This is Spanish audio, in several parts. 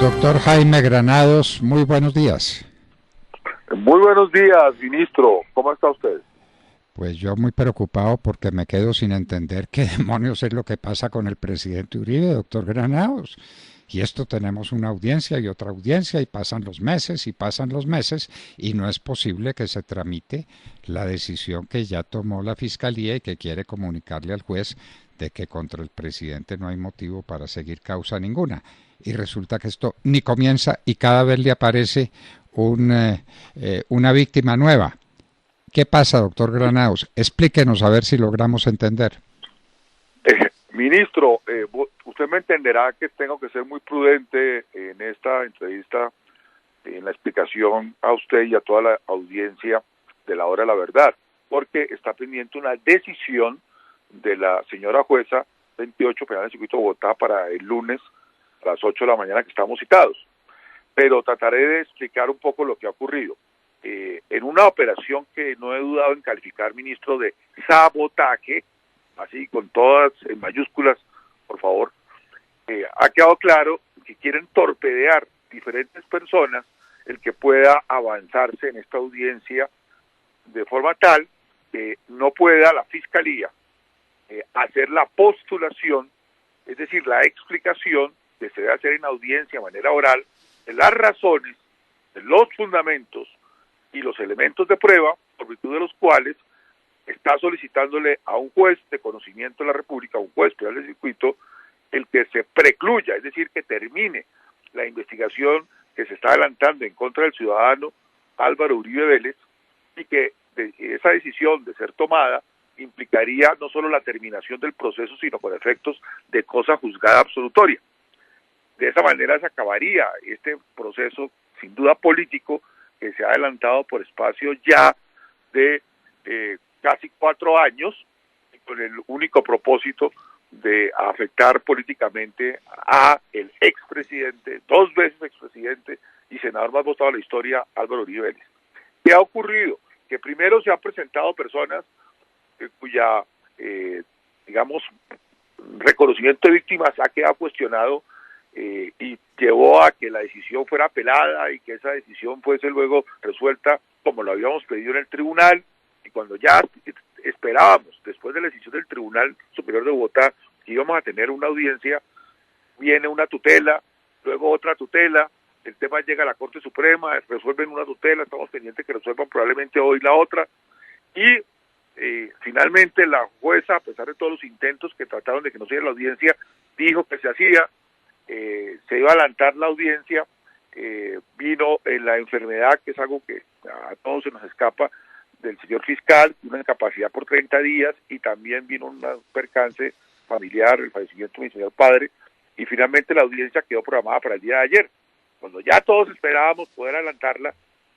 Doctor Jaime Granados, muy buenos días. Muy buenos días, ministro. ¿Cómo está usted? Pues yo muy preocupado porque me quedo sin entender qué demonios es lo que pasa con el presidente Uribe, doctor Granados. Y esto tenemos una audiencia y otra audiencia y pasan los meses y pasan los meses y no es posible que se tramite la decisión que ya tomó la Fiscalía y que quiere comunicarle al juez de que contra el presidente no hay motivo para seguir causa ninguna. Y resulta que esto ni comienza y cada vez le aparece una víctima nueva. ¿Qué pasa, doctor Granados? Explíquenos a ver si logramos entender. Ministro, usted me entenderá que tengo que ser muy prudente en esta entrevista, en la explicación a usted y a toda la audiencia de la hora de la verdad, porque está pendiente una decisión de la señora jueza 28 Penal del Circuito de Bogotá para el lunes a las 8 de la mañana que estamos citados. Pero trataré de explicar un poco lo que ha ocurrido. En una operación que no he dudado en calificar, ministro, de sabotaje, así con todas en mayúsculas, por favor, ha quedado claro que quieren torpedear diferentes personas el que pueda avanzarse en esta audiencia de forma tal que no pueda la Fiscalía hacer la postulación, es decir, la explicación que se debe hacer en audiencia de manera oral de las razones, de los fundamentos y los elementos de prueba por virtud de los cuales está solicitándole a un juez de conocimiento de la República, un juez penal del circuito, el que se precluya, es decir, que termine la investigación que se está adelantando en contra del ciudadano Álvaro Uribe Vélez, y que esa decisión de ser tomada implicaría no solo la terminación del proceso, sino con efectos de cosa juzgada absolutoria. De esa manera se acabaría este proceso, sin duda político, que se ha adelantado por espacio ya de casi 4 años, con el único propósito de afectar políticamente a el expresidente, 2 veces expresidente y senador más votado de la historia, Álvaro Uribe Vélez. ¿Qué ha ocurrido? Que primero se han presentado personas cuya, digamos, reconocimiento de víctimas ha quedado cuestionado y llevó a que la decisión fuera apelada y que esa decisión fuese luego resuelta como lo habíamos pedido en el tribunal, y cuando ya esperábamos, después de la decisión del Tribunal Superior de Bogotá, que íbamos a tener una audiencia, viene una tutela, luego otra tutela, el tema llega a la Corte Suprema, resuelven una tutela, estamos pendientes que resuelvan probablemente hoy la otra, y finalmente la jueza, a pesar de todos los intentos que trataron de que no se diera la audiencia, dijo que se hacía, se iba a adelantar la audiencia, vino la enfermedad, que es algo que a todos se nos escapa, del señor fiscal, una incapacidad por 30 días, y también vino un percance familiar, el fallecimiento de mi señor padre, y finalmente la audiencia quedó programada para el día de ayer. Cuando ya todos esperábamos poder adelantarla,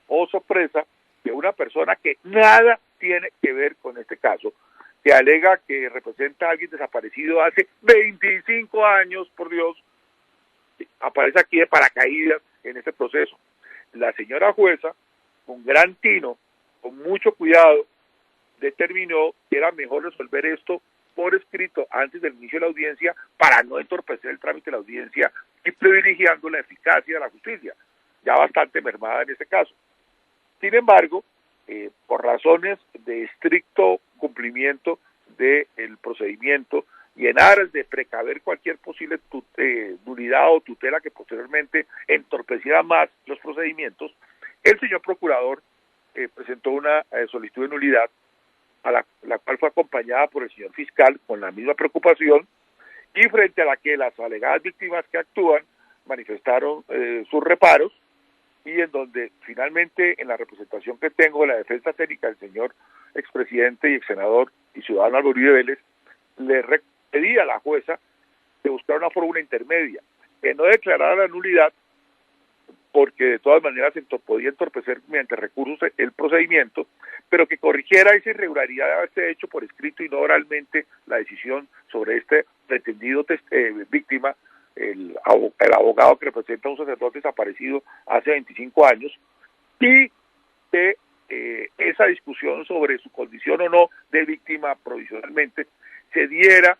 oh sorpresa, de una persona que nada tiene que ver con este caso, que alega que representa a alguien desaparecido hace 25 años, por Dios, aparece aquí de paracaídas en este proceso. La señora jueza, con gran tino, con mucho cuidado, determinó que era mejor resolver esto por escrito antes del inicio de la audiencia para no entorpecer el trámite de la audiencia y privilegiando la eficacia de la justicia, ya bastante mermada en este caso. Sin embargo, por razones de estricto cumplimiento del procedimiento y en aras de precaver cualquier posible nulidad o tutela que posteriormente entorpeciera más los procedimientos, el señor procurador presentó una solicitud de nulidad a la cual fue acompañada por el señor fiscal con la misma preocupación, y frente a la que las alegadas víctimas que actúan manifestaron sus reparos, y en donde finalmente en la representación que tengo de la defensa técnica del señor expresidente y exsenador y ciudadano Álvaro Uribe Vélez, le pedí a la jueza de buscar una fórmula intermedia, que no declarara la nulidad, porque de todas maneras podía entorpecer mediante recursos el procedimiento, pero que corrigiera esa irregularidad de haberse hecho por escrito y no oralmente la decisión sobre este pretendido víctima, el abogado que representa a un sacerdote desaparecido hace 25 años, y de esa discusión sobre su condición o no de víctima provisionalmente se diera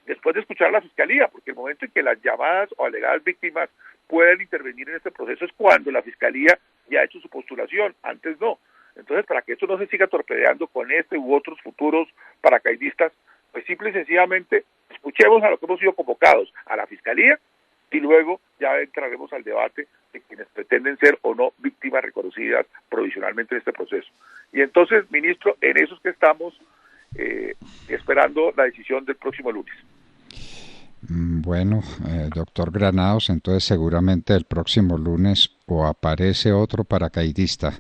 después de escuchar a la Fiscalía, porque el momento en que las llamadas o alegadas víctimas pueden intervenir en este proceso es cuando la Fiscalía ya ha hecho su postulación, antes no. Entonces, para que esto no se siga torpedeando con este u otros futuros paracaidistas, pues simple y sencillamente escuchemos a lo que hemos sido convocados, a la Fiscalía, y luego ya entraremos al debate de quienes pretenden ser o no víctimas reconocidas provisionalmente de este proceso. Y entonces, ministro, en eso es que estamos esperando la decisión del próximo lunes. Bueno, doctor Granados, entonces seguramente el próximo lunes o aparece otro paracaidista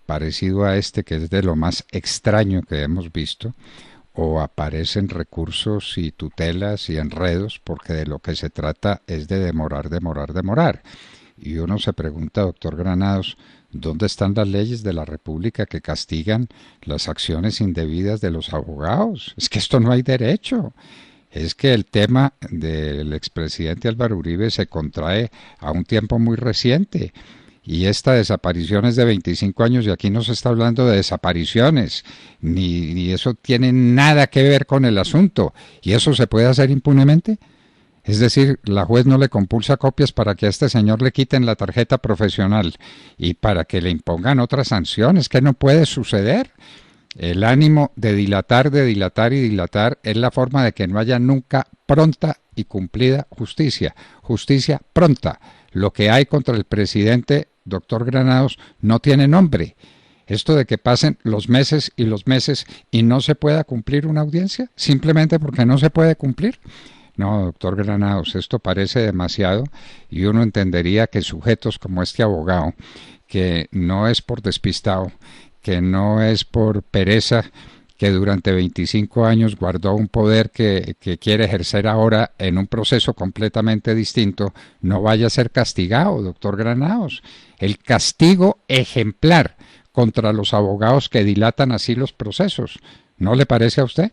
parecido a este, que es de lo más extraño que hemos visto, o aparecen recursos y tutelas y enredos, porque de lo que se trata es de demorar. Y uno se pregunta, doctor Granados, ¿dónde están las leyes de la República que castigan las acciones indebidas de los abogados? Es que esto no hay derecho. Es que el tema del expresidente Álvaro Uribe se contrae a un tiempo muy reciente. Y esta desaparición es de 25 años y aquí no se está hablando de desapariciones, ni eso tiene nada que ver con el asunto. ¿Y eso se puede hacer impunemente? Es decir, la juez no le compulsa copias para que a este señor le quiten la tarjeta profesional y para que le impongan otras sanciones, que no puede suceder. El ánimo de dilatar es la forma de que no haya nunca pronta y cumplida justicia. Justicia pronta. Lo que hay contra el presidente, doctor Granados, no tiene nombre. Esto de que pasen los meses y no se pueda cumplir una audiencia, simplemente porque no se puede cumplir. No, doctor Granados, esto parece demasiado y uno entendería que sujetos como este abogado, que no es por despistado, que no es por pereza, que durante 25 años guardó un poder que quiere ejercer ahora en un proceso completamente distinto, no vaya a ser castigado, doctor Granados. El castigo ejemplar contra los abogados que dilatan así los procesos, ¿no le parece a usted?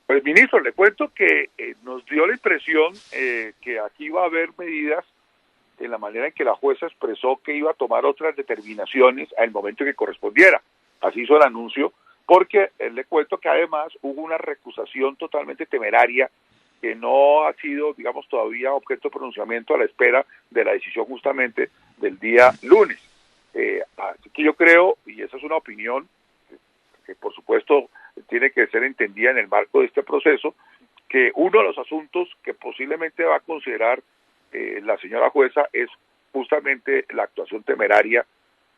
Pues, ministro, le cuento que nos dio la impresión que aquí va a haber medidas en la manera en que la jueza expresó que iba a tomar otras determinaciones al momento que correspondiera. Así hizo el anuncio, porque le cuento que además hubo una recusación totalmente temeraria que no ha sido, digamos, todavía objeto de pronunciamiento a la espera de la decisión justamente del día lunes. Así que yo creo, y esa es una opinión que por supuesto tiene que ser entendida en el marco de este proceso, que uno de los asuntos que posiblemente va a considerar la señora jueza es justamente la actuación temeraria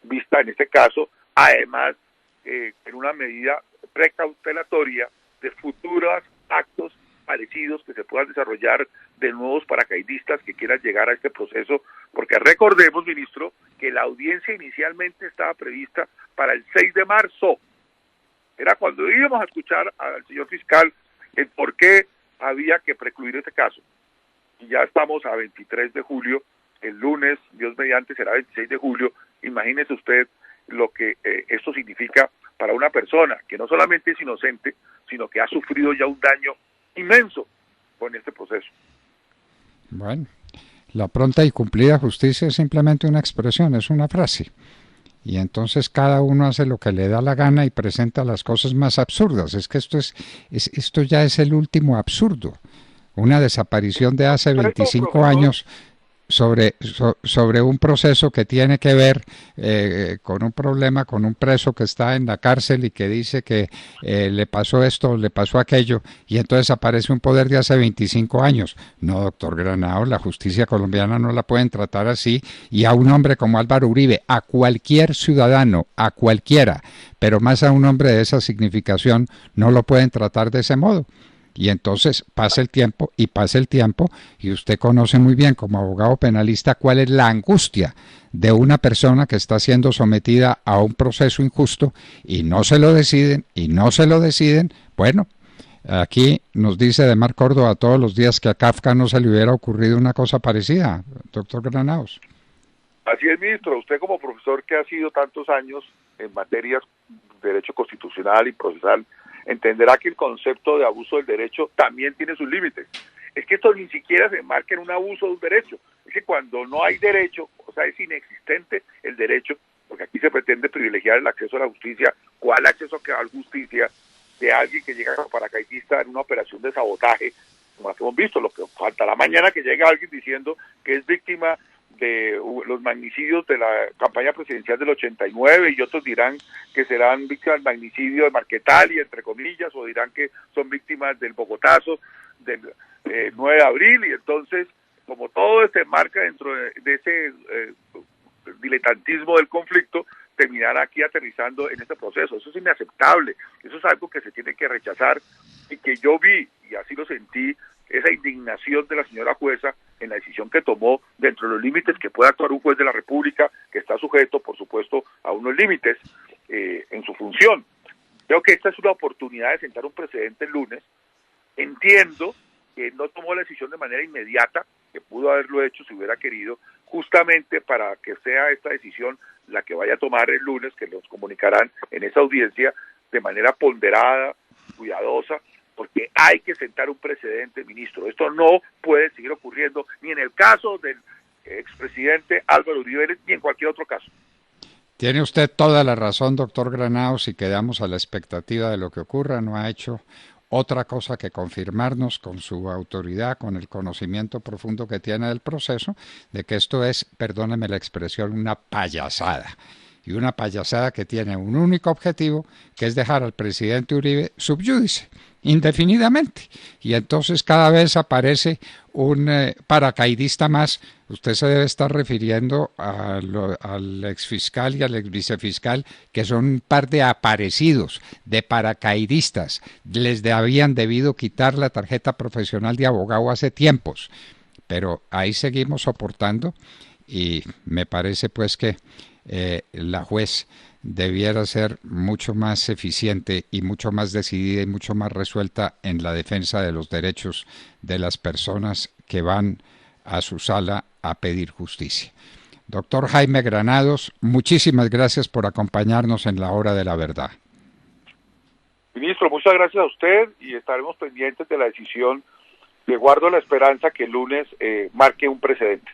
vista en este caso, además en una medida precautelatoria de futuros actos parecidos que se puedan desarrollar de nuevos paracaidistas que quieran llegar a este proceso, porque recordemos, ministro, que la audiencia inicialmente estaba prevista para el 6 de marzo. Era cuando íbamos a escuchar al señor fiscal el por qué había que precluir este caso. Y ya estamos a 23 de julio, el lunes, Dios mediante, será 26 de julio. Imagínese usted lo que esto significa para una persona que no solamente es inocente, sino que ha sufrido ya un daño inmenso con este proceso. Bueno, la pronta y cumplida justicia es simplemente una expresión, es una frase. Y entonces cada uno hace lo que le da la gana y presenta las cosas más absurdas. Es que esto ya es el último absurdo. Una desaparición de hace 25 años sobre un proceso que tiene que ver con un problema, con un preso que está en la cárcel y que dice que le pasó esto, le pasó aquello, y entonces aparece un poder de hace 25 años. No, doctor Granados, la justicia colombiana no la pueden tratar así, y a un hombre como Álvaro Uribe, a cualquier ciudadano, a cualquiera, pero más a un hombre de esa significación, no lo pueden tratar de ese modo. Y entonces pasa el tiempo, y usted conoce muy bien como abogado penalista cuál es la angustia de una persona que está siendo sometida a un proceso injusto y no se lo deciden. Bueno, aquí nos dice Demar Córdoba todos los días que a Kafka no se le hubiera ocurrido una cosa parecida, doctor Granados. Así es, ministro. Usted como profesor que ha sido tantos años en materias de derecho constitucional y procesal, entenderá que el concepto de abuso del derecho también tiene sus límites. Es que esto ni siquiera se enmarca en un abuso de un derecho. Es que cuando no hay derecho, o sea, es inexistente el derecho, porque aquí se pretende privilegiar el acceso a la justicia. ¿Cuál acceso a la justicia de alguien que llega como paracaidista en una operación de sabotaje como las que hemos visto. Lo que faltará mañana que llegue alguien diciendo que es víctima de los magnicidios de la campaña presidencial del 89 y otros dirán que serán víctimas del magnicidio de Marquetalia, entre comillas, o dirán que son víctimas del Bogotazo del 9 de abril, y entonces, como todo se marca dentro de ese diletantismo del conflicto, terminar aquí aterrizando en este proceso. Eso es inaceptable, eso es algo que se tiene que rechazar, y que yo vi, y así lo sentí, esa indignación de la señora jueza en la decisión que tomó dentro de los límites que puede actuar un juez de la República, que está sujeto, por supuesto, a unos límites en su función. Creo que esta es una oportunidad de sentar un precedente el lunes. Entiendo que no tomó la decisión de manera inmediata, que pudo haberlo hecho si hubiera querido, justamente para que sea esta decisión la que vaya a tomar el lunes, que nos comunicarán en esa audiencia de manera ponderada, cuidadosa, porque hay que sentar un precedente, ministro. Esto no puede seguir ocurriendo, ni en el caso del expresidente Álvaro Uribe, ni en cualquier otro caso. Tiene usted toda la razón, doctor Granados, y quedamos a la expectativa de lo que ocurra. No ha hecho otra cosa que confirmarnos con su autoridad, con el conocimiento profundo que tiene del proceso, de que esto es, perdóneme la expresión, una payasada. Y una payasada que tiene un único objetivo, que es dejar al presidente Uribe sub judice, indefinidamente. Y entonces cada vez aparece un paracaidista más. Usted se debe estar refiriendo al exfiscal y al exvicefiscal, que son un par de aparecidos, de paracaidistas. Les habían debido quitar la tarjeta profesional de abogado hace tiempos. Pero ahí seguimos soportando, y me parece pues que la juez debiera ser mucho más eficiente y mucho más decidida y mucho más resuelta en la defensa de los derechos de las personas que van a su sala a pedir justicia. Doctor Jaime Granados, muchísimas gracias por acompañarnos en la hora de la verdad. Ministro, muchas gracias a usted, y estaremos pendientes de la decisión. Le guardo la esperanza que el lunes marque un precedente.